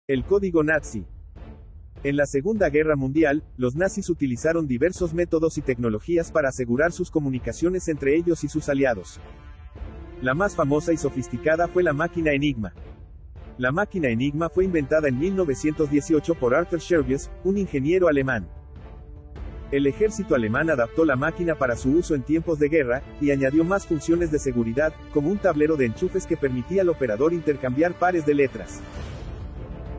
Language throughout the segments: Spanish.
El código nazi. En la Segunda Guerra Mundial, los nazis utilizaron diversos métodos y tecnologías para asegurar sus comunicaciones entre ellos y sus aliados. La más famosa y sofisticada fue la máquina Enigma. La máquina Enigma fue inventada en 1918 por Arthur Scherbius, un ingeniero alemán. El ejército alemán adaptó la máquina para su uso en tiempos de guerra, y añadió más funciones de seguridad, como un tablero de enchufes que permitía al operador intercambiar pares de letras.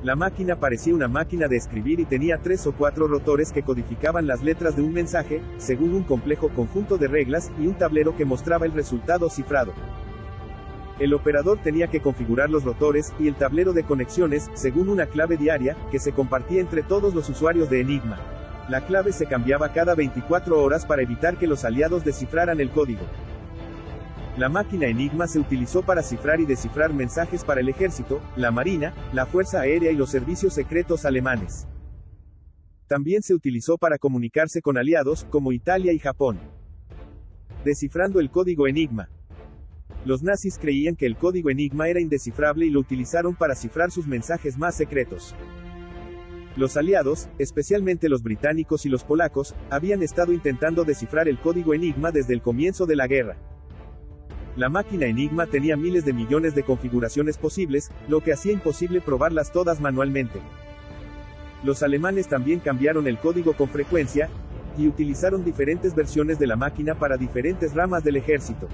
La máquina parecía una máquina de escribir y tenía 3 o 4 rotores que codificaban las letras de un mensaje, según un complejo conjunto de reglas, y un tablero que mostraba el resultado cifrado. El operador tenía que configurar los rotores, y el tablero de conexiones, según una clave diaria, que se compartía entre todos los usuarios de Enigma. La clave se cambiaba cada 24 horas para evitar que los aliados descifraran el código. La máquina Enigma se utilizó para cifrar y descifrar mensajes para el ejército, la marina, la fuerza aérea y los servicios secretos alemanes. También se utilizó para comunicarse con aliados, como Italia y Japón. Descifrando el código Enigma. Los nazis creían que el código Enigma era indescifrable y lo utilizaron para cifrar sus mensajes más secretos. Los aliados, especialmente los británicos y los polacos, habían estado intentando descifrar el código Enigma desde el comienzo de la guerra. La máquina Enigma tenía miles de millones de configuraciones posibles, lo que hacía imposible probarlas todas manualmente. Los alemanes también cambiaron el código con frecuencia, y utilizaron diferentes versiones de la máquina para diferentes ramas del ejército.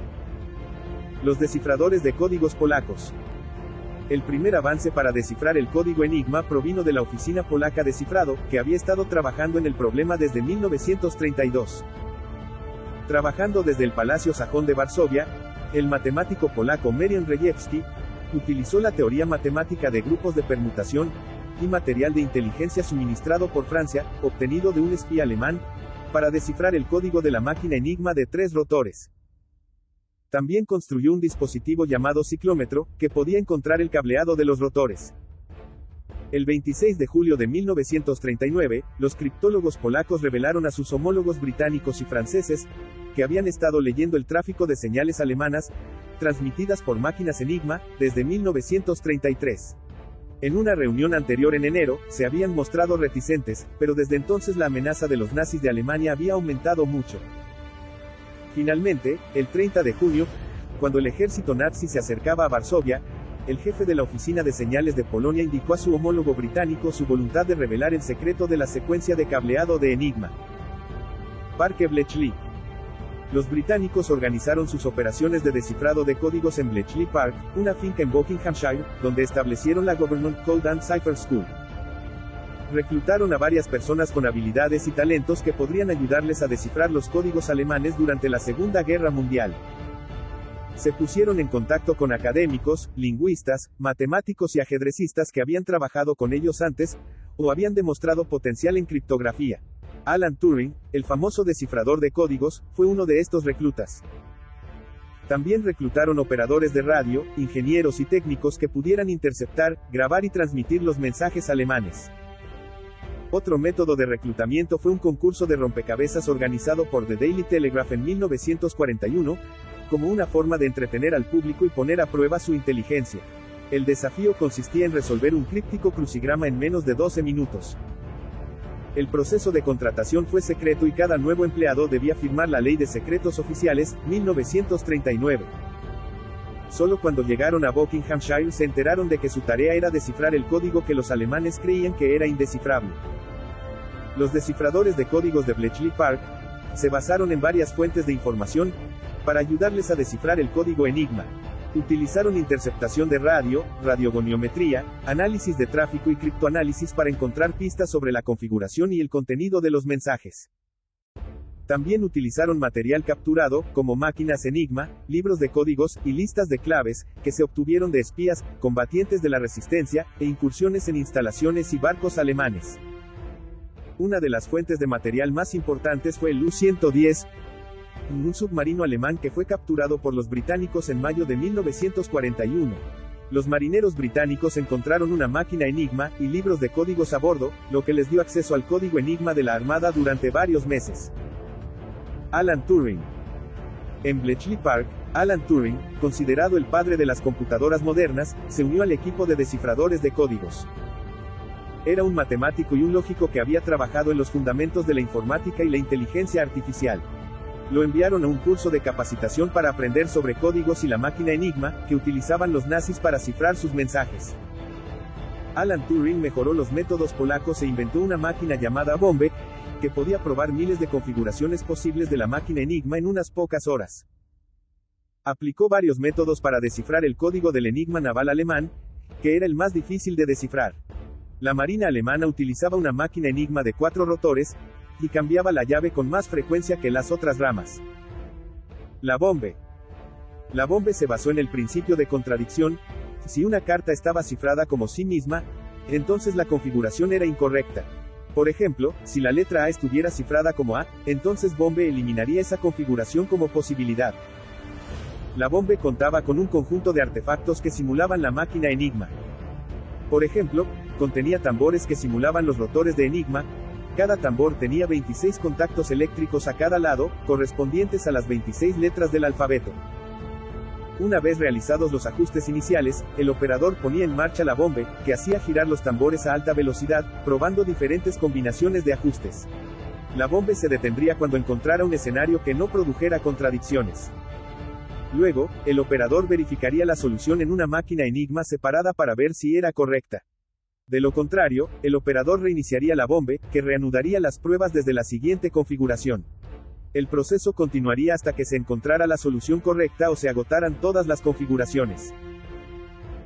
Los descifradores de códigos polacos. El primer avance para descifrar el código Enigma provino de la Oficina Polaca de Cifrado, que había estado trabajando en el problema desde 1932. Trabajando desde el Palacio Sajón de Varsovia, el matemático polaco Marian Rejewski utilizó la teoría matemática de grupos de permutación y material de inteligencia suministrado por Francia, obtenido de un espía alemán, para descifrar el código de la máquina Enigma de 3 rotores. También construyó un dispositivo llamado ciclómetro, que podía encontrar el cableado de los rotores. El 26 de julio de 1939, los criptólogos polacos revelaron a sus homólogos británicos y franceses, que habían estado leyendo el tráfico de señales alemanas, transmitidas por máquinas Enigma, desde 1933. En una reunión anterior en enero, se habían mostrado reticentes, pero desde entonces la amenaza de los nazis de Alemania había aumentado mucho. Finalmente, el 30 de junio, cuando el ejército nazi se acercaba a Varsovia, el jefe de la Oficina de Señales de Polonia indicó a su homólogo británico su voluntad de revelar el secreto de la secuencia de cableado de Enigma. Parque Bletchley. Los británicos organizaron sus operaciones de descifrado de códigos en Bletchley Park, una finca en Buckinghamshire, donde establecieron la Government Code and Cipher School. Reclutaron a varias personas con habilidades y talentos que podrían ayudarles a descifrar los códigos alemanes durante la Segunda Guerra Mundial. Se pusieron en contacto con académicos, lingüistas, matemáticos y ajedrecistas que habían trabajado con ellos antes, o habían demostrado potencial en criptografía. Alan Turing, el famoso descifrador de códigos, fue uno de estos reclutas. También reclutaron operadores de radio, ingenieros y técnicos que pudieran interceptar, grabar y transmitir los mensajes alemanes. Otro método de reclutamiento fue un concurso de rompecabezas organizado por The Daily Telegraph en 1941, como una forma de entretener al público y poner a prueba su inteligencia. El desafío consistía en resolver un críptico crucigrama en menos de 12 minutos. El proceso de contratación fue secreto y cada nuevo empleado debía firmar la Ley de Secretos Oficiales, 1939. Solo cuando llegaron a Buckinghamshire se enteraron de que su tarea era descifrar el código que los alemanes creían que era indescifrable. Los descifradores de códigos de Bletchley Park se basaron en varias fuentes de información para ayudarles a descifrar el código Enigma. Utilizaron interceptación de radio, radiogoniometría, análisis de tráfico y criptoanálisis para encontrar pistas sobre la configuración y el contenido de los mensajes. También utilizaron material capturado, como máquinas Enigma, libros de códigos, y listas de claves, que se obtuvieron de espías, combatientes de la resistencia, e incursiones en instalaciones y barcos alemanes. Una de las fuentes de material más importantes fue el U-110, un submarino alemán que fue capturado por los británicos en mayo de 1941. Los marineros británicos encontraron una máquina Enigma y libros de códigos a bordo, lo que les dio acceso al código Enigma de la Armada durante varios meses. Alan Turing. En Bletchley Park, Alan Turing, considerado el padre de las computadoras modernas, se unió al equipo de descifradores de códigos. Era un matemático y un lógico que había trabajado en los fundamentos de la informática y la inteligencia artificial. Lo enviaron a un curso de capacitación para aprender sobre códigos y la máquina Enigma, que utilizaban los nazis para cifrar sus mensajes. Alan Turing mejoró los métodos polacos e inventó una máquina llamada Bombe, que podía probar miles de configuraciones posibles de la máquina Enigma en unas pocas horas. Aplicó varios métodos para descifrar el código del Enigma naval alemán, que era el más difícil de descifrar. La marina alemana utilizaba una máquina Enigma de 4 rotores, y cambiaba la llave con más frecuencia que las otras ramas. La Bombe. La Bombe se basó en el principio de contradicción. Si una carta estaba cifrada como sí misma, entonces la configuración era incorrecta. Por ejemplo, si la letra A estuviera cifrada como A, entonces Bombe eliminaría esa configuración como posibilidad. La Bombe contaba con un conjunto de artefactos que simulaban la máquina Enigma. Por ejemplo, contenía tambores que simulaban los rotores de Enigma. Cada tambor tenía 26 contactos eléctricos a cada lado, correspondientes a las 26 letras del alfabeto. Una vez realizados los ajustes iniciales, el operador ponía en marcha la Bombe, que hacía girar los tambores a alta velocidad, probando diferentes combinaciones de ajustes. La Bombe se detendría cuando encontrara un escenario que no produjera contradicciones. Luego, el operador verificaría la solución en una máquina Enigma separada para ver si era correcta. De lo contrario, el operador reiniciaría la Bombe, que reanudaría las pruebas desde la siguiente configuración. El proceso continuaría hasta que se encontrara la solución correcta o se agotaran todas las configuraciones.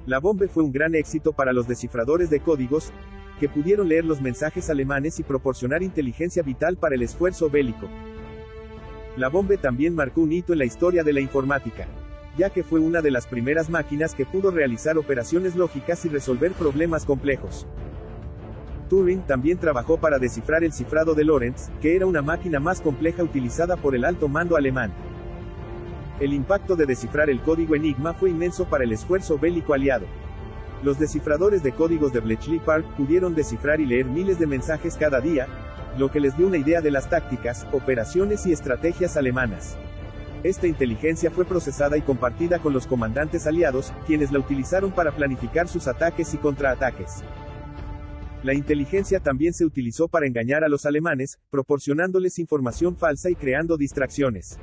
La Bombe fue un gran éxito para los descifradores de códigos, que pudieron leer los mensajes alemanes y proporcionar inteligencia vital para el esfuerzo bélico. La Bombe también marcó un hito en la historia de la informática, ya que fue una de las primeras máquinas que pudo realizar operaciones lógicas y resolver problemas complejos. Turing también trabajó para descifrar el cifrado de Lorentz, que era una máquina más compleja utilizada por el alto mando alemán. El impacto de descifrar el código Enigma fue inmenso para el esfuerzo bélico aliado. Los descifradores de códigos de Bletchley Park pudieron descifrar y leer miles de mensajes cada día, lo que les dio una idea de las tácticas, operaciones y estrategias alemanas. Esta inteligencia fue procesada y compartida con los comandantes aliados, quienes la utilizaron para planificar sus ataques y contraataques. La inteligencia también se utilizó para engañar a los alemanes, proporcionándoles información falsa y creando distracciones.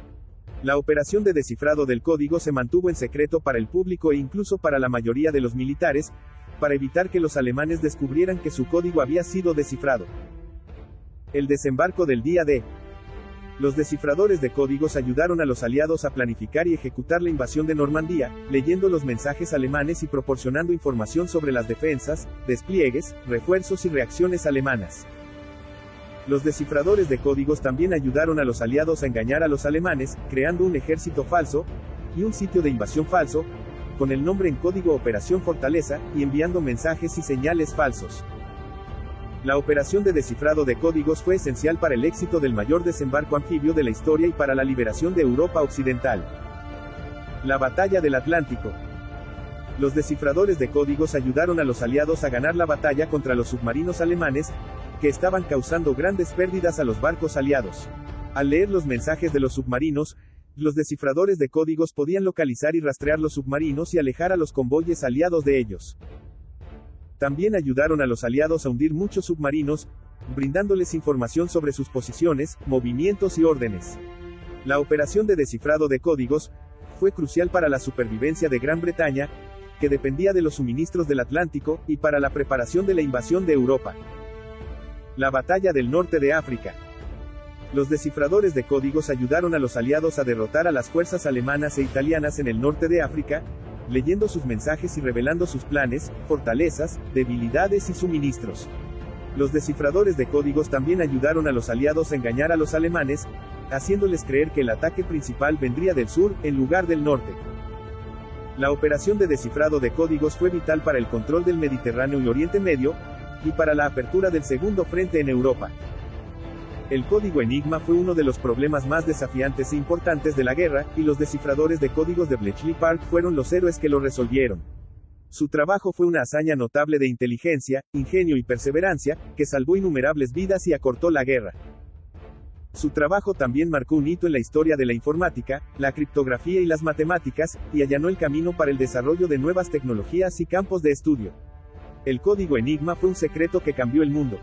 La operación de descifrado del código se mantuvo en secreto para el público e incluso para la mayoría de los militares, para evitar que los alemanes descubrieran que su código había sido descifrado. El desembarco del día D. Los descifradores de códigos ayudaron a los aliados a planificar y ejecutar la invasión de Normandía, leyendo los mensajes alemanes y proporcionando información sobre las defensas, despliegues, refuerzos y reacciones alemanas. Los descifradores de códigos también ayudaron a los aliados a engañar a los alemanes, creando un ejército falso, y un sitio de invasión falso, con el nombre en código Operación Fortaleza, y enviando mensajes y señales falsos. La operación de descifrado de códigos fue esencial para el éxito del mayor desembarco anfibio de la historia y para la liberación de Europa Occidental. La Batalla del Atlántico. Los descifradores de códigos ayudaron a los aliados a ganar la batalla contra los submarinos alemanes, que estaban causando grandes pérdidas a los barcos aliados. Al leer los mensajes de los submarinos, los descifradores de códigos podían localizar y rastrear los submarinos y alejar a los convoyes aliados de ellos. También ayudaron a los aliados a hundir muchos submarinos, brindándoles información sobre sus posiciones, movimientos y órdenes. La operación de descifrado de códigos fue crucial para la supervivencia de Gran Bretaña, que dependía de los suministros del Atlántico, y para la preparación de la invasión de Europa. La Batalla del Norte de África. Los descifradores de códigos ayudaron a los aliados a derrotar a las fuerzas alemanas e italianas en el norte de África, leyendo sus mensajes y revelando sus planes, fortalezas, debilidades y suministros. Los descifradores de códigos también ayudaron a los aliados a engañar a los alemanes, haciéndoles creer que el ataque principal vendría del sur, en lugar del norte. La operación de descifrado de códigos fue vital para el control del Mediterráneo y Oriente Medio, y para la apertura del segundo frente en Europa. El código Enigma fue uno de los problemas más desafiantes e importantes de la guerra, y los descifradores de códigos de Bletchley Park fueron los héroes que lo resolvieron. Su trabajo fue una hazaña notable de inteligencia, ingenio y perseverancia, que salvó innumerables vidas y acortó la guerra. Su trabajo también marcó un hito en la historia de la informática, la criptografía y las matemáticas, y allanó el camino para el desarrollo de nuevas tecnologías y campos de estudio. El código Enigma fue un secreto que cambió el mundo.